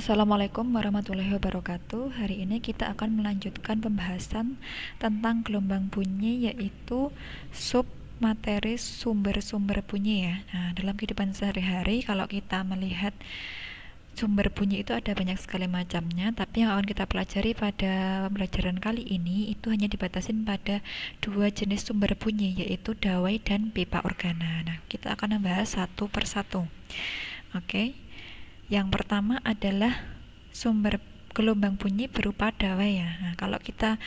Assalamualaikum warahmatullahi wabarakatuh. Hari ini kita akan melanjutkan pembahasan tentang gelombang bunyi, yaitu sub materi sumber-sumber bunyi ya. Nah, dalam kehidupan sehari-hari kalau kita melihat sumber bunyi itu ada banyak sekali macamnya, tapi yang akan kita pelajari pada pembelajaran kali ini itu hanya dibatasin pada dua jenis sumber bunyi, yaitu dawai dan pipa organa. Nah, kita akan membahas satu persatu. Oke. Yang pertama adalah sumber gelombang bunyi berupa dawai ya. Nah, kalau kita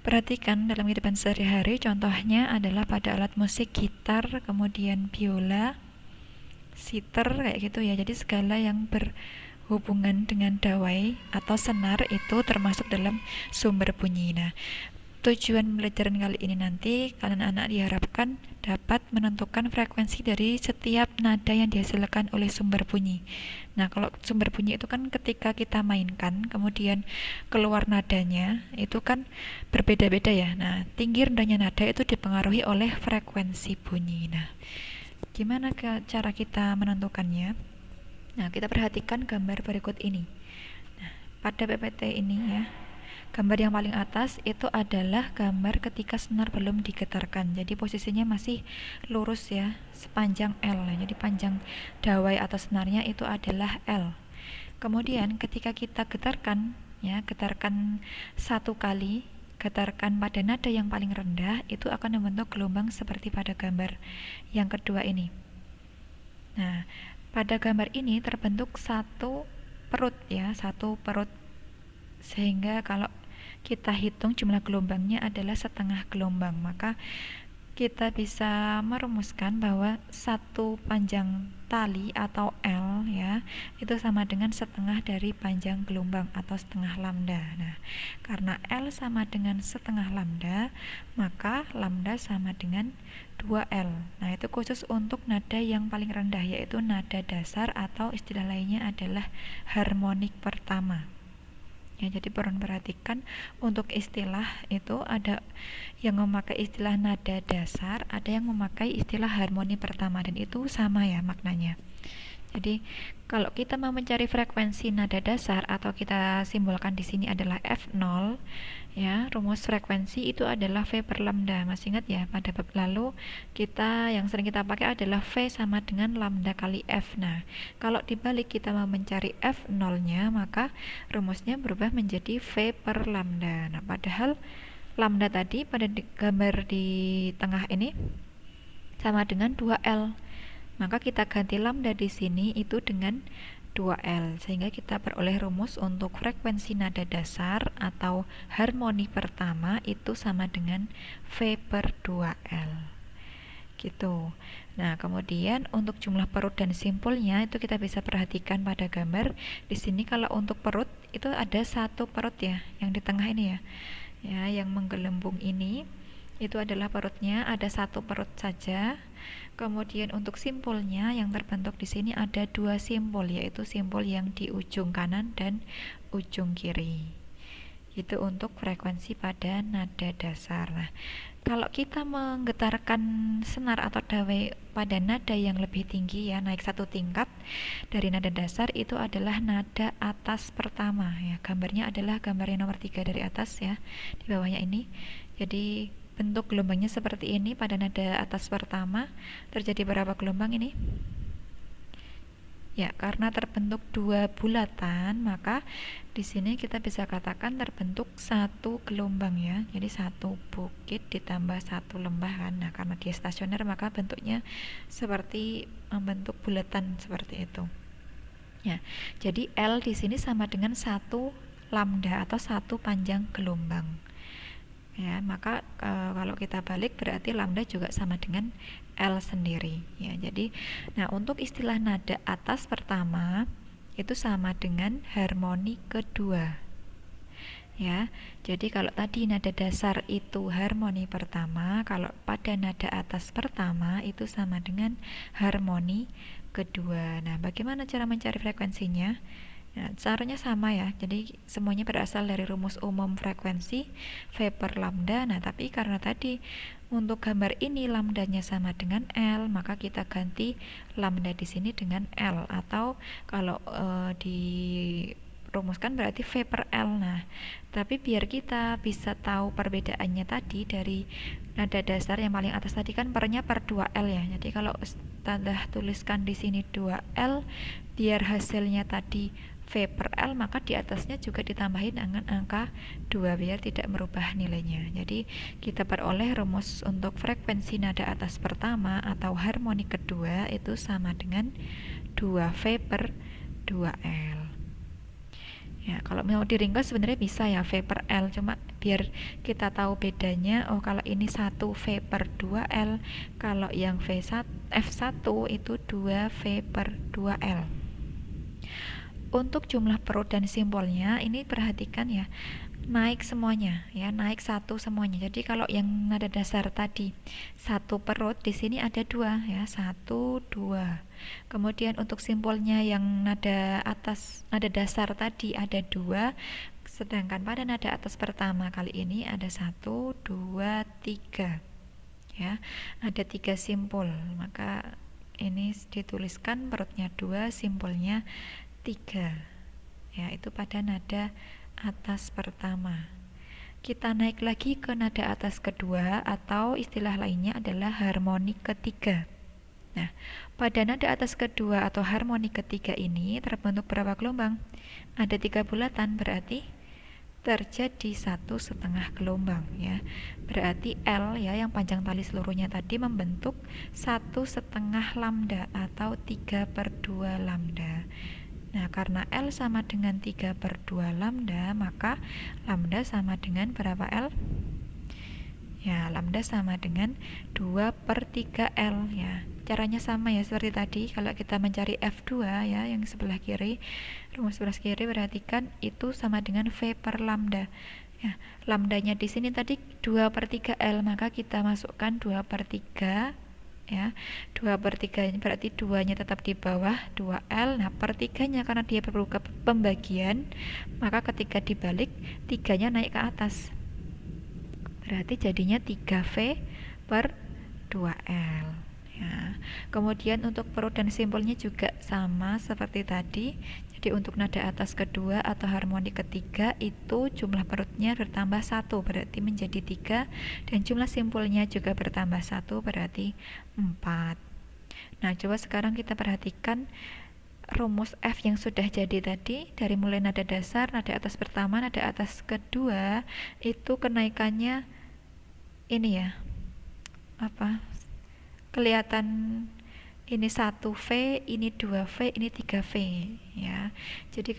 perhatikan dalam kehidupan sehari-hari, contohnya adalah pada alat musik gitar, kemudian biola, siter kayak gitu ya. Jadi segala yang berhubungan dengan dawai atau senar itu termasuk dalam sumber bunyi. Nah, tujuan pembelajaran kali ini nanti kalian anak diharapkan dapat menentukan frekuensi dari setiap nada yang dihasilkan oleh sumber bunyi. Nah, kalau sumber bunyi itu kan ketika kita mainkan, kemudian keluar nadanya, itu kan berbeda-beda ya. Nah, tinggi rendahnya nada itu dipengaruhi oleh frekuensi bunyi. Nah, gimana cara kita menentukannya? Nah, kita perhatikan gambar berikut ini. Nah, pada PPT ini ya, gambar yang paling atas itu adalah gambar ketika senar belum digetarkan. Jadi posisinya masih lurus ya, sepanjang L. Jadi panjang dawai atau senarnya itu adalah L. Kemudian ketika kita getarkan ya, getarkan satu kali, getarkan pada nada yang paling rendah, itu akan membentuk gelombang seperti pada gambar yang kedua ini. Nah, pada gambar ini terbentuk satu perut ya, satu perut, sehingga kalau kita hitung jumlah gelombangnya adalah setengah gelombang, maka kita bisa merumuskan bahwa satu panjang tali atau L ya, itu sama dengan setengah dari panjang gelombang atau setengah lambda. Nah, karena L sama dengan setengah lambda, maka lambda sama dengan 2L. Nah, itu khusus untuk nada yang paling rendah, yaitu nada dasar atau istilah lainnya adalah harmonik pertama. Ya, jadi perhatikan untuk istilah itu ada yang memakai istilah nada dasar, ada yang memakai istilah harmoni pertama, dan itu sama ya maknanya. Jadi kalau kita mau mencari frekuensi nada dasar atau kita simbolkan di sini adalah F0 ya, rumus frekuensi itu adalah V per lambda. Masih ingat ya pada bab lalu kita yang sering kita pakai adalah V sama dengan lambda kali F. Nah, kalau dibalik kita mau mencari F0-nya, maka rumusnya berubah menjadi V per lambda. Nah, padahal lambda tadi pada gambar di tengah ini sama dengan 2L. Maka kita ganti lambda di sini itu dengan 2L, sehingga kita beroleh rumus untuk frekuensi nada dasar atau harmoni pertama itu sama dengan V per 2L. Gitu. Nah, kemudian untuk jumlah perut dan simpulnya itu kita bisa perhatikan pada gambar. Di sini kalau untuk perut itu ada satu perut ya, yang di tengah ini ya. Ya, yang menggelembung ini itu adalah perutnya, ada satu perut saja. Kemudian untuk simpulnya yang terbentuk di sini ada dua simpul, yaitu simpul yang di ujung kanan dan ujung kiri. Itu untuk frekuensi pada nada dasar. Nah, kalau kita menggetarkan senar atau dawai pada nada yang lebih tinggi ya, naik satu tingkat dari nada dasar, itu adalah nada atas pertama ya. Gambarnya adalah gambar yang nomor 3 dari atas ya, di bawahnya ini. Jadi bentuk gelombangnya seperti ini. Pada nada atas pertama terjadi berapa gelombang ini? Ya, karena terbentuk dua bulatan, maka di sini kita bisa katakan terbentuk satu gelombang ya. Jadi satu bukit ditambah satu lembah kan. Nah, karena dia stasioner maka bentuknya seperti membentuk bulatan seperti itu. Ya, jadi L di sini sama dengan satu lambda atau satu panjang gelombang. Ya, maka kalau kita balik berarti lambda juga sama dengan L sendiri ya. Jadi nah, untuk istilah nada atas pertama itu sama dengan harmoni kedua ya. Jadi kalau tadi nada dasar itu harmoni pertama, kalau pada nada atas pertama itu sama dengan harmoni kedua. Nah, bagaimana cara mencari frekuensinya? Nah, caranya sama ya. Jadi semuanya berasal dari rumus umum frekuensi V per lambda. Nah, tapi karena tadi untuk gambar ini lambdanya sama dengan L, maka kita ganti lambda di sini dengan L, atau kalau di rumuskan berarti V per L. Nah, tapi biar kita bisa tahu perbedaannya tadi dari nada dasar yang paling atas tadi kan pernya per 2L ya. Jadi kalau Ustazah tuliskan di sini 2L, biar hasilnya tadi V per L, maka di atasnya juga ditambahin dengan angka 2 biar tidak merubah nilainya. Jadi kita peroleh rumus untuk frekuensi nada atas pertama atau harmonik kedua itu sama dengan 2V per 2L. Ya, kalau mau diringkas sebenarnya bisa ya V per L, cuma biar kita tahu bedanya. Oh, kalau ini 1V per 2L, kalau yang F1 itu 2V per 2L. Untuk jumlah perut dan simbolnya ini perhatikan ya, naik semuanya ya, naik satu semuanya. Jadi kalau yang nada dasar tadi satu perut, di sini ada dua ya, 1 2. Kemudian untuk simbolnya yang nada atas, nada dasar tadi ada 2, sedangkan pada nada atas pertama kali ini ada 1 2 3 ya, ada 3 simpol. Maka ini dituliskan perutnya 2, simbolnya 3 ya, itu pada nada atas pertama. Kita naik lagi ke nada atas kedua atau istilah lainnya adalah harmonik ketiga. Nah, pada nada atas kedua atau harmonik ketiga ini terbentuk berapa gelombang? Ada 3 bulatan, berarti terjadi 1,5 gelombang ya. Berarti L ya, yang panjang tali seluruhnya tadi membentuk 1,5 lambda atau 3 per 2 lambda. Nah, karena L sama dengan 3 per 2 lambda, maka lambda sama dengan berapa L? Ya, lambda sama dengan 2 per 3 L ya. Caranya sama ya seperti tadi. Kalau kita mencari F2 ya, yang sebelah kiri, rumus sebelah kiri, perhatikan itu sama dengan V per lambda. Ya, lambdanya di sini tadi 2 per 3 L, maka kita masukkan 2 per 3 ya, 2 per 3 berarti 2 nya tetap di bawah 2L. Nah, per 3 nya karena dia perlu ke pembagian, maka ketika dibalik 3 nya naik ke atas, berarti jadinya 3V per 2L ya. Kemudian untuk perut dan simbolnya juga sama seperti tadi. Jadi untuk nada atas kedua atau harmonik ketiga itu jumlah perutnya bertambah 1, berarti menjadi 3, dan jumlah simpulnya juga bertambah 1, berarti 4. Nah, coba sekarang kita perhatikan rumus F yang sudah jadi tadi. Dari mulai nada dasar, nada atas pertama, nada atas kedua, itu kenaikannya ini ya, apa, kelihatan ini 1V, ini 2V, ini 3V ya. Jadi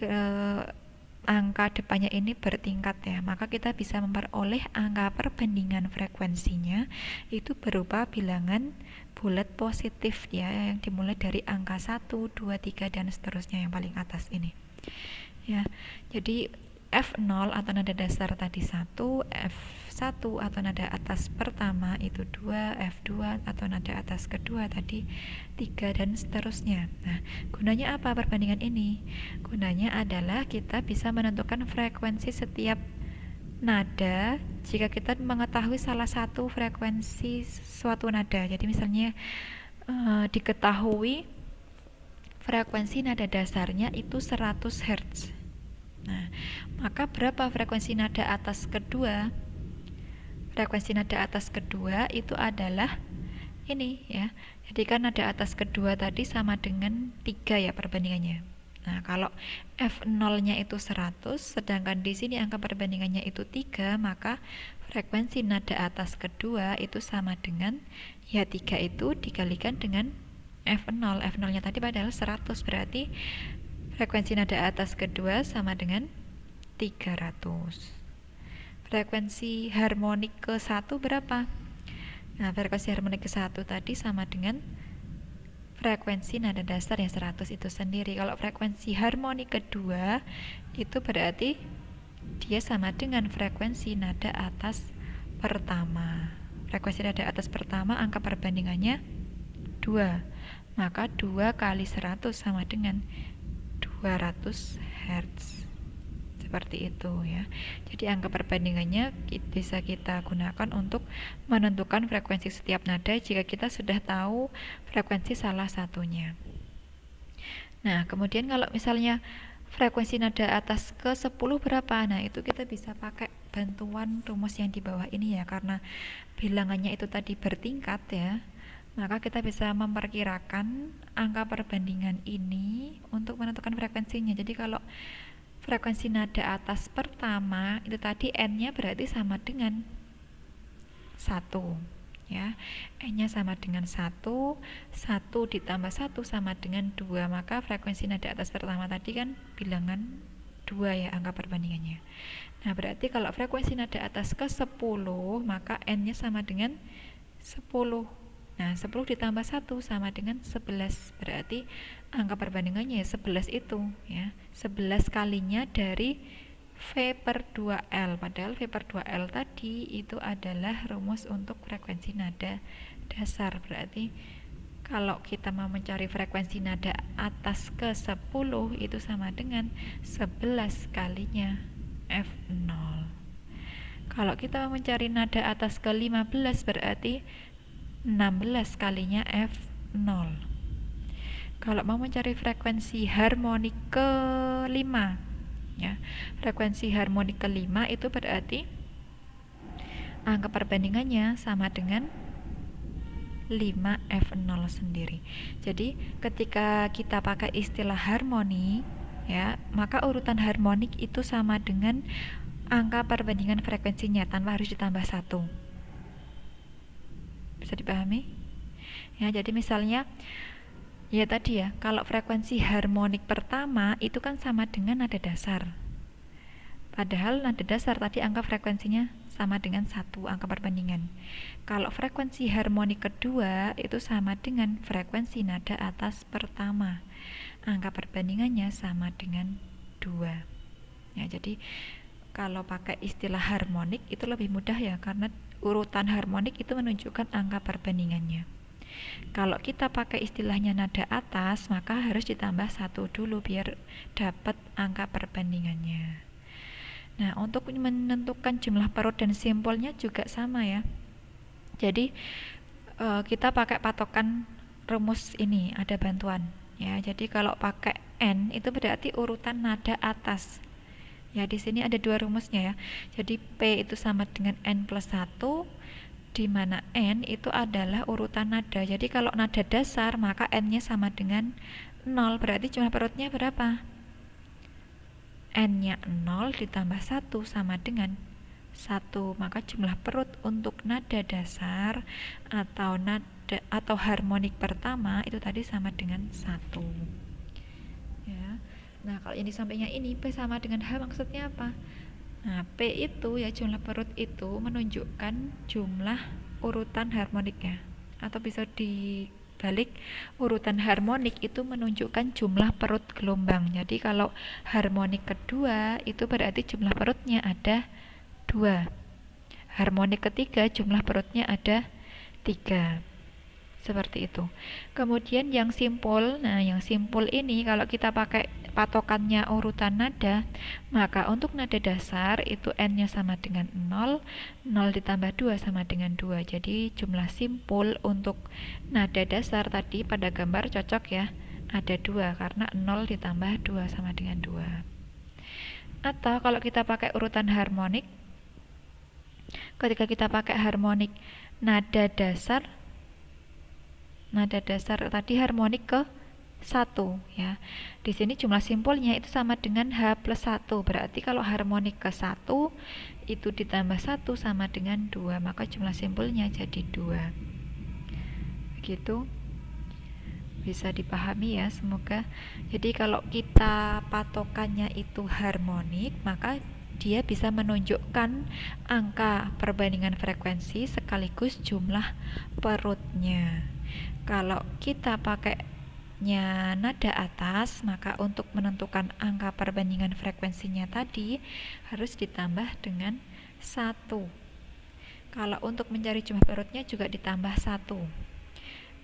angka depannya ini bertingkat ya. Maka kita bisa memperoleh angka perbandingan frekuensinya itu berupa bilangan bulat positif ya, yang dimulai dari angka 1, 2, 3 dan seterusnya yang paling atas ini. Ya. Jadi F0 atau nada dasar tadi 1, F1 atau nada atas pertama itu 2, F2 atau nada atas kedua tadi 3 dan seterusnya. Nah, gunanya apa perbandingan ini? Gunanya adalah kita bisa menentukan frekuensi setiap nada jika kita mengetahui salah satu frekuensi suatu nada. Jadi misalnya diketahui frekuensi nada dasarnya itu 100 Hz. Nah, maka berapa frekuensi nada atas kedua? Frekuensi nada atas kedua itu adalah ini ya. Jadi kan nada atas kedua tadi sama dengan 3 ya perbandingannya. Nah, kalau F0-nya itu 100, sedangkan di sini angka perbandingannya itu 3, maka frekuensi nada atas kedua itu sama dengan ya 3 itu dikalikan dengan F0. F0-nya tadi padahal 100, berarti frekuensi nada atas kedua sama dengan 300. Frekuensi harmonik ke-1 berapa? Nah, frekuensi harmonik ke-1 tadi sama dengan frekuensi nada dasar yang 100 itu sendiri. Kalau frekuensi harmonik kedua itu berarti dia sama dengan frekuensi nada atas pertama. Frekuensi nada atas pertama angka perbandingannya 2. Maka 2 kali 100 sama dengan 200 Hz. Seperti itu ya. Jadi angka perbandingannya bisa kita gunakan untuk menentukan frekuensi setiap nada jika kita sudah tahu frekuensi salah satunya. Nah, kemudian kalau misalnya frekuensi nada atas ke 10 berapa? Nah, itu kita bisa pakai bantuan rumus yang di bawah ini ya, karena bilangannya itu tadi bertingkat ya. Maka kita bisa memperkirakan angka perbandingan ini untuk menentukan frekuensinya. Jadi kalau frekuensi nada atas pertama itu tadi n-nya berarti sama dengan 1 ya. N-nya sama dengan 1, 1 ditambah 1 sama dengan 2. Maka frekuensi nada atas pertama tadi kan bilangan 2 ya angka perbandingannya. Nah, berarti kalau frekuensi nada atas ke 10, maka N-nya sama dengan 10. Nah, 10 ditambah 1 sama dengan 11. Berarti angka perbandingannya ya 11 itu ya. 11 kalinya dari V per 2L. Padahal V per 2L tadi itu adalah rumus untuk frekuensi nada dasar. Berarti kalau kita mau mencari frekuensi nada atas ke 10 itu sama dengan 11 kalinya F0. Kalau kita mau mencari nada atas ke 15 berarti 16 kalinya F0. Kalau mau mencari frekuensi harmonik ke 5 ya, frekuensi harmonik kelima itu berarti angka perbandingannya sama dengan 5F0 sendiri. Jadi ketika kita pakai istilah harmoni ya, maka urutan harmonik itu sama dengan angka perbandingan frekuensinya tanpa harus ditambah 1. Bisa dipahami? Ya, jadi misalnya ya tadi ya, kalau frekuensi harmonik pertama itu kan sama dengan nada dasar. Padahal nada dasar tadi angka frekuensinya sama dengan 1 angka perbandingan. Kalau frekuensi harmonik kedua itu sama dengan frekuensi nada atas pertama. Angka perbandingannya sama dengan 2. Ya, jadi kalau pakai istilah harmonik itu lebih mudah ya, karena urutan harmonik itu menunjukkan angka perbandingannya. Kalau kita pakai istilahnya nada atas, maka harus ditambah 1 dulu biar dapat angka perbandingannya. Nah, untuk menentukan jumlah perut dan simpulnya juga sama ya. Jadi kita pakai patokan rumus ini, ada bantuan ya. Jadi kalau pakai N itu berarti urutan nada atas. Ya, di sini ada 2 rumusnya ya. Jadi P itu sama dengan N plus 1, di mana N itu adalah urutan nada. Jadi kalau nada dasar maka N-nya sama dengan 0. Berarti jumlah perutnya berapa? N-nya 0 ditambah 1 sama dengan 1. Maka jumlah perut untuk nada dasar atau harmonik pertama itu tadi sama dengan 1. Ya. Nah, kalau yang di sampingnya ini P sama dengan H maksudnya apa? Nah, P itu ya, jumlah perut itu menunjukkan jumlah urutan harmoniknya. Atau bisa dibalik, urutan harmonik itu menunjukkan jumlah perut gelombang. Jadi kalau harmonik kedua itu berarti jumlah perutnya ada 2. Harmonik ketiga jumlah perutnya ada 3. Seperti itu. Kemudian yang simpul, nah yang simpul ini kalau kita pakai patokannya urutan nada, maka untuk nada dasar itu N-nya sama dengan 0, 0 ditambah 2 sama dengan 2. Jadi jumlah simpul untuk nada dasar tadi pada gambar cocok ya, ada 2 karena 0 ditambah 2 sama dengan 2. Atau kalau kita pakai urutan harmonik, ketika kita pakai harmonik nada dasar tadi harmonik ke 1 ya. Di sini jumlah simpulnya itu sama dengan H plus 1. Berarti kalau harmonik ke 1 itu ditambah 1 sama dengan 2, maka jumlah simpulnya jadi 2. Begitu. Bisa dipahami ya, semoga. Jadi kalau kita patokannya itu harmonik, maka dia bisa menunjukkan angka perbandingan frekuensi sekaligus jumlah perutnya. Kalau kita pakainya nada atas, maka untuk menentukan angka perbandingan frekuensinya tadi harus ditambah dengan 1. Kalau untuk mencari jumlah perutnya juga ditambah 1.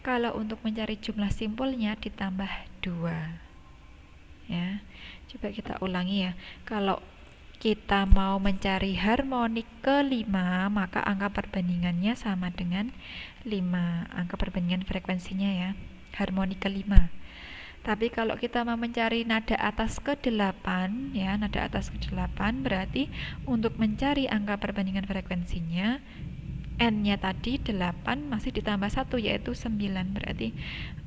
Kalau untuk mencari jumlah simpulnya ditambah 2. Ya, coba kita ulangi ya. Kalau kita mau mencari harmonik ke-5, maka angka perbandingannya sama dengan 5. Angka perbandingan frekuensinya ya, harmonik ke-5. Tapi kalau kita mau mencari nada atas ke-8 ya, nada atas ke-8 berarti untuk mencari angka perbandingan frekuensinya N-nya tadi 8 masih ditambah 1 yaitu 9. Berarti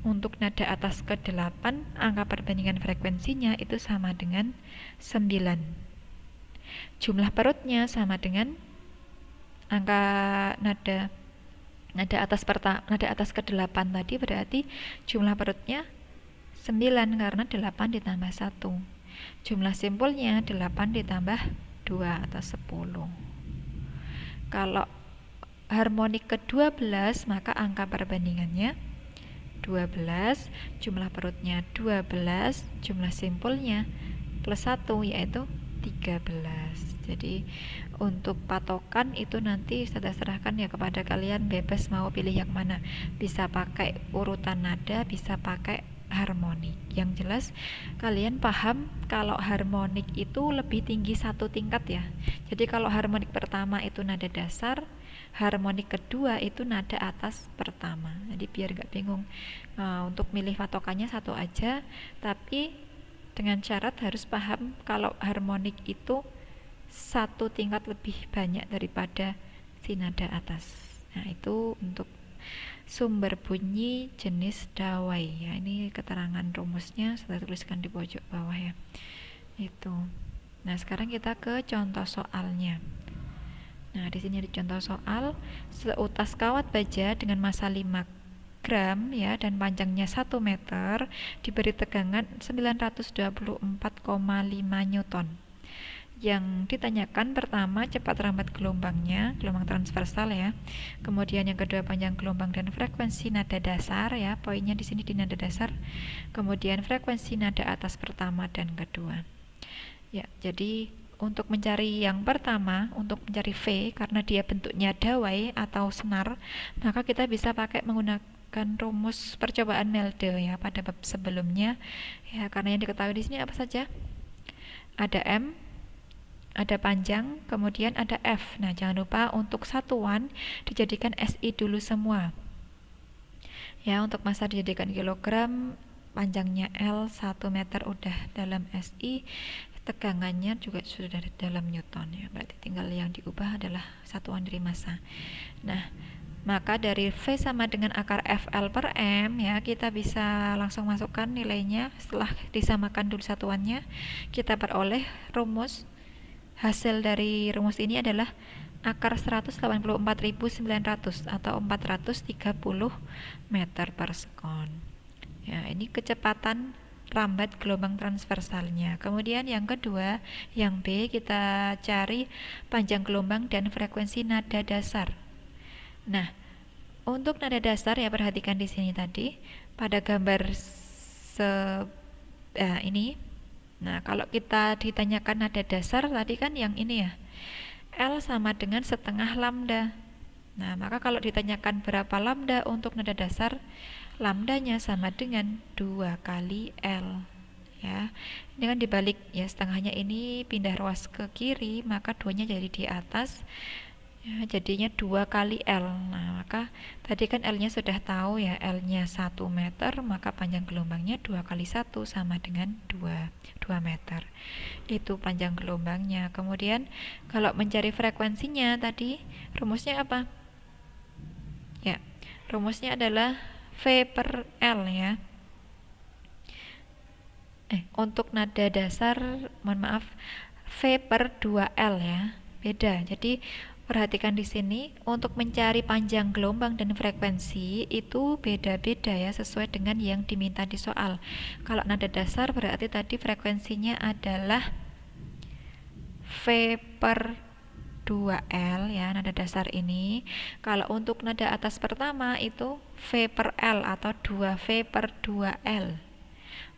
untuk nada atas ke-8 angka perbandingan frekuensinya itu sama dengan 9. Jumlah perutnya sama dengan angka nada atas ke-8 tadi, berarti jumlah perutnya 9 karena 8 ditambah 1. Jumlah simpulnya 8 ditambah 2 atau 10. Kalau harmonik ke-12 maka angka perbandingannya 12, jumlah perutnya 12, jumlah simpulnya plus 1 yaitu 13. Jadi untuk patokan itu nanti saya serahkan ya kepada kalian, bebas mau pilih yang mana. Bisa pakai urutan nada, bisa pakai harmonik. Yang jelas kalian paham kalau harmonik itu lebih tinggi satu tingkat ya. Jadi kalau harmonik pertama itu nada dasar, harmonik kedua itu nada atas pertama. Jadi biar nggak bingung. Untuk milih patokannya satu aja, tapi dengan syarat harus paham kalau harmonik itu satu tingkat lebih banyak daripada si nada atas. Nah, itu untuk sumber bunyi jenis dawai ya. Ini keterangan rumusnya saya tuliskan di pojok bawah ya. Itu. Nah, sekarang kita ke contoh soalnya. Nah, di sini ada contoh soal. Seutas kawat baja dengan massa 5 gram ya dan panjangnya 1 meter diberi tegangan 924,5 Newton. Yang ditanyakan pertama cepat rambat gelombangnya, gelombang transversal ya. Kemudian yang kedua panjang gelombang dan frekuensi nada dasar ya. Poinnya di sini di nada dasar. Kemudian frekuensi nada atas pertama dan kedua. Ya, jadi untuk mencari yang pertama, untuk mencari V karena dia bentuknya dawai atau senar, maka kita bisa pakai menggunakan rumus percobaan Melde ya pada bab sebelumnya ya, karena yang diketahui di sini apa saja? Ada M, ada panjang, kemudian ada F. Nah, jangan lupa untuk satuan dijadikan SI dulu semua. Ya, untuk massa dijadikan kilogram, panjangnya L 1 meter udah dalam SI, tegangannya juga sudah dalam Newton ya. Berarti tinggal yang diubah adalah satuan dari massa. Nah, maka dari V sama dengan akar FL per M ya, kita bisa langsung masukkan nilainya. Setelah disamakan dulu satuannya, kita peroleh rumus. Hasil dari rumus ini adalah akar 184.900 atau 430 meter per sekon. Ya, ini kecepatan rambat gelombang transversalnya. Kemudian yang kedua, yang B, kita cari panjang gelombang dan frekuensi nada dasar. Nah, untuk nada dasar ya perhatikan di sini tadi pada gambar ini. Nah, kalau kita ditanyakan nada dasar tadi kan yang ini ya. L sama dengan setengah lambda. Nah, maka kalau ditanyakan berapa lambda untuk nada dasar, lambdanya sama dengan 2 kali L. Ya, ini kan dibalik ya, setengahnya ini pindah ruas ke kiri, maka 2-nya jadi di atas. Ya, jadinya 2 kali L. Nah, maka tadi kan L-nya sudah tahu ya, L-nya 1 meter, maka panjang gelombangnya 2 kali 1 sama dengan 2 meter. Itu panjang gelombangnya. Kemudian kalau mencari frekuensinya tadi, rumusnya apa? Ya, rumusnya adalah V per L ya. Untuk nada dasar, mohon maaf, V per 2L ya. Beda. Jadi perhatikan di sini untuk mencari panjang gelombang dan frekuensi itu beda-beda ya sesuai dengan yang diminta di soal. Kalau nada dasar berarti tadi frekuensinya adalah V per 2L ya, nada dasar ini. Kalau untuk nada atas pertama itu V per L atau 2V per 2L.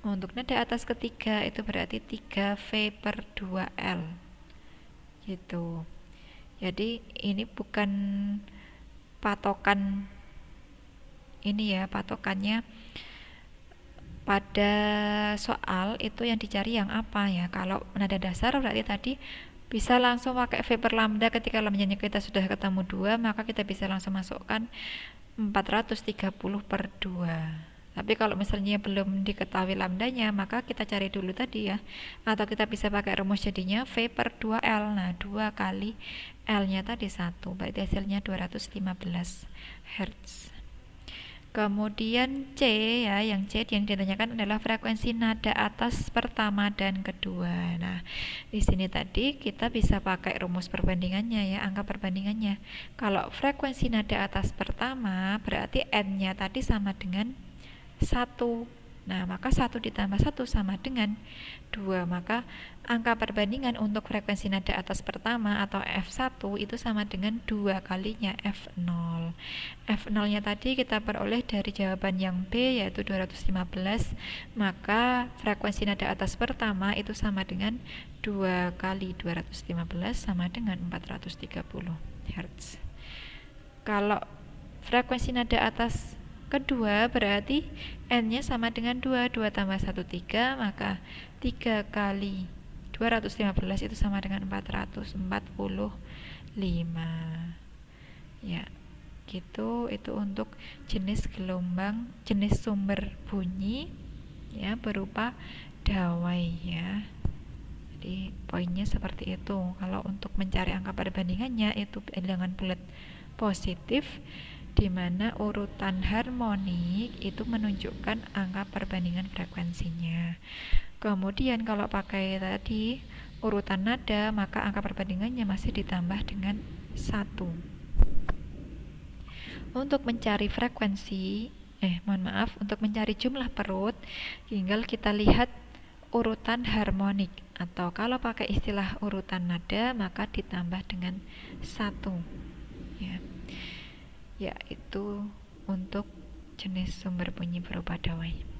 Untuk nada atas ketiga itu berarti 3V per 2L. Gitu. Jadi ini bukan patokan ini ya, patokannya pada soal itu yang dicari yang apa ya. Kalau nada dasar berarti tadi bisa langsung pakai V per lambda. Ketika lambdanya kita sudah ketemu 2, maka kita bisa langsung masukkan 430 per 2. Tapi kalau misalnya belum diketahui lambdanya, maka kita cari dulu tadi ya. Atau kita bisa pakai rumus jadinya V per 2L. Nah, 2 kali L-nya tadi 1, berarti hasilnya 215 Hz. Kemudian C ya, yang C yang ditanyakan adalah frekuensi nada atas pertama dan kedua. Nah, di sini tadi kita bisa pakai rumus perbandingannya ya, angka perbandingannya. Kalau frekuensi nada atas pertama berarti N-nya tadi sama dengan 1. Nah, maka 1 ditambah 1 sama dengan 2. Maka angka perbandingan untuk frekuensi nada atas pertama atau F1 itu sama dengan 2 kalinya F0. F0-nya tadi kita peroleh dari jawaban yang B yaitu 215. Maka frekuensi nada atas pertama itu sama dengan 2 kali 215 sama dengan 430 Hz. Kalau frekuensi nada atas kedua berarti N-nya sama dengan 2, 2 tambah 1, 3, maka 3 kali 215 itu sama dengan 445. Ya, gitu. Itu untuk jenis gelombang, jenis sumber bunyi ya berupa dawai ya. Jadi poinnya seperti itu. Kalau untuk mencari angka perbandingannya itu bilangan bulat positif, di mana urutan harmonik itu menunjukkan angka perbandingan frekuensinya. Kemudian kalau pakai tadi urutan nada, maka angka perbandingannya masih ditambah dengan 1. Untuk mencari frekuensi, untuk mencari jumlah perut, tinggal kita lihat urutan harmonik, atau kalau pakai istilah urutan nada, maka ditambah dengan 1 ya. Yaitu untuk jenis sumber bunyi berupa dawai.